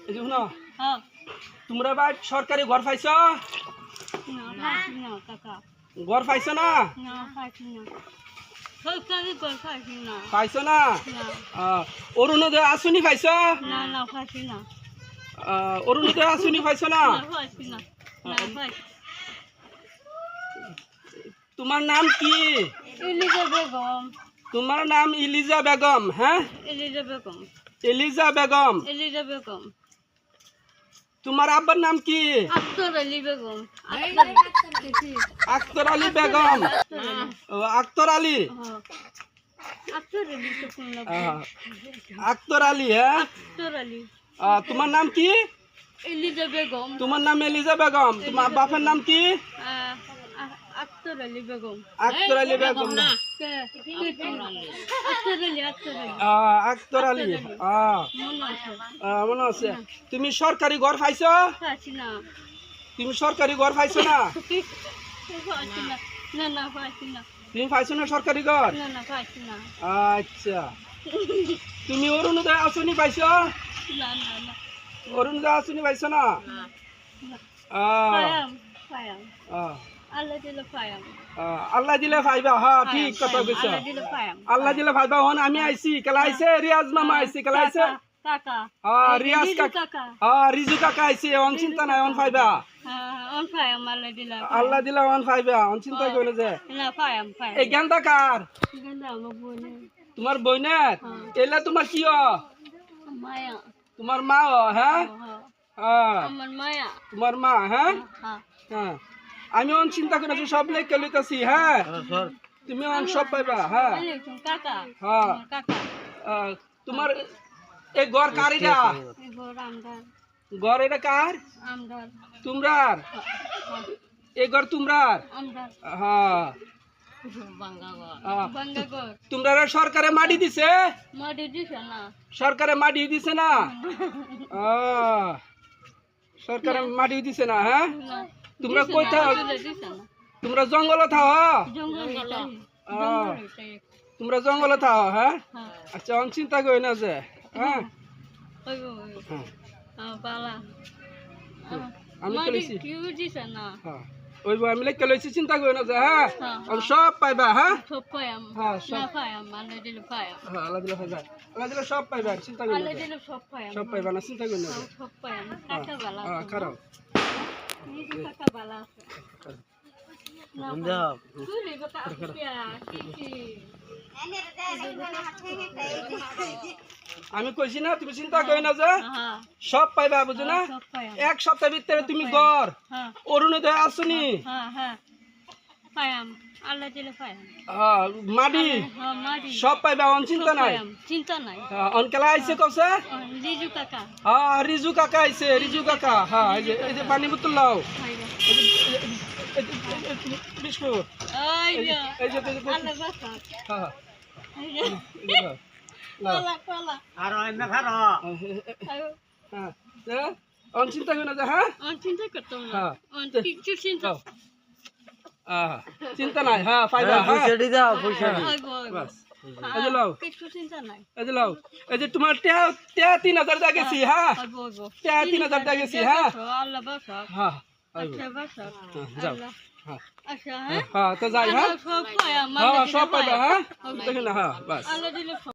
এই যে শুনো হ্যাঁ তোমরা বা সরকারি ঘর পাইছ না পাইছি না কাকা ঘর পাইছ না না পাইছি না সরকারি ঘর পাইছি না পাইছ না না অরুণোদয় আসনি পাইছ না না পাইছি না অরুণোদয় আসনি পাইছ না না পাইছি না না পাইছি তোমার নাম কি এলিজা বেগম তোমার নাম ইলিজা বেগম হ্যাঁ Eliza Begum Eliza Begum Eliza Begum তোমার আব্বার নাম কি আক্তার আলী বেগম আক্তার আলী বেগম আক্তার আলী আক্তার আলী তো কোন লোক আক্তার আলী হ্যাঁ আক্তার আলী তোমার নাম কি এলিজা বেগম তোমার নাম এলিজা বেগম তোমার বাপের নাম কি আক্তার আলী বেগম আক্তার আলী বেগম না আক্তার আলী আক্তার আলী মনে আছে তুমি সরকারি ঘর পাইছ পাইছি না তুমি সরকারি ঘর পাইছ না পাইছি না না না পাইছি না তুমি পাইছ না সরকারি ঘর না না পাইছি না আচ্ছা তুমি অরুণোদয় আসনি পাইছ না না না অরুণোদয় আসনি পাইছ না পায়াম পায়াম আল্লাহ দিলে পায়াম আল্লাহ দিলে পাইবা হ্যাঁ ঠিক কথা কইছ আল্লাহ দিলে পায়াম আল্লাহ দিলে পাইবা হন আমি আইছি কেলা আইছে রিয়াজ মামা আইছি কেলা আইছে কাকা রিয়াজ কাকা রিজু কাকা আইছে অন চিন্তা নাই অন পাইবা অন পায়াম আল্লাহ দিলে অন পাইবা অন চিন্তা কইলে যে না পায়াম পায়াম এই গেন্দা কার গেন্দা আমার বোনে তোমার বইনের এলা তোমার কি মায়া তোমার মা হ্যাঁ আমার মায়া তোমার মা হ্যাঁ হ্যাঁ হ্যাঁ আমি অন চিন্তা করে সব লেখকে লইতাছি হ্যাঁ তুমি অন সব পাইবা হ্যাঁ কাকা হ্যাঁ কাকা তোমার এই ঘর কার এটা আমদার ঘর এটা কার আমদার তোমরার এই ঘর তোমরার আমদার হ্যাঁ বাঙ্গাগর তোমরা সরকারে মাটি দিছে মাটি দিছে না সরকারে মাটি দিছে না সরকারে মাটি দিছে না হ্যাঁ তোমরা কই থাও তোমরা জঙ্গল থাও তোমরা জঙ্গল থাও হ্যাঁ আচ্ছা অন চিন্তা করি না যে হ্যাঁ আমি কইছি ওই আমি লেখা লইছি চিন্তা করি না যে হ্যাঁ সব পাইবা হ্যাঁ সব পায়াম হ্যাঁ সব পায়াম আল্লাহ দিলে পায়াম আল্লাহ দিলে পাইবা আল্লাহ দিলে সব পাইবা চিন্তা করি আল্লাহ না দিলে সব পায়াম সব পাইবা না চিন্তা করি না সব পায়াম কাকা বালা খারাপ কাকা বালা আছে তুই বাকা পিয়া আমি কইছি না তুমি চিন্তা করি না যে সব পাইবা বুঝো না এক সপ্তাহ ভিতরে তুমি ঘর অরুণোদয় আসনি আল্লাহ দিলে পায়াম মাটি সব পাইবা অন চিন্তা নাই চিন্তা নাই অন কেলা আইছে কছে রিজু কাকা রিজু কাকা আইছে রিজু কাকা এই যে পানি বোতল লাও বিস্কুট এই যে আল্লাহ বাসা আর অন চিন্তা করি না যে হ্যাঁ চিন্তা করতাম না কিছু চিন্তা চিন্তা নাই হ্যাঁ পাইবা এই যে লাও কিছু চিন্তা নাই এই যে লাও এই যে তোমার 3000 টাকা গেছি হ্যাঁ 3000 টাকা গেছি হ্যাঁ আল্লাহ বাসা হ্যাঁ আচ্ছা বাসা যাও আচ্ছা হ্যাঁ তো যাই হ্যাঁ সব পায়াম সব পাইবা হ্যাঁ দেখেন না হ্যাঁ বাস আল্লাহ দিলে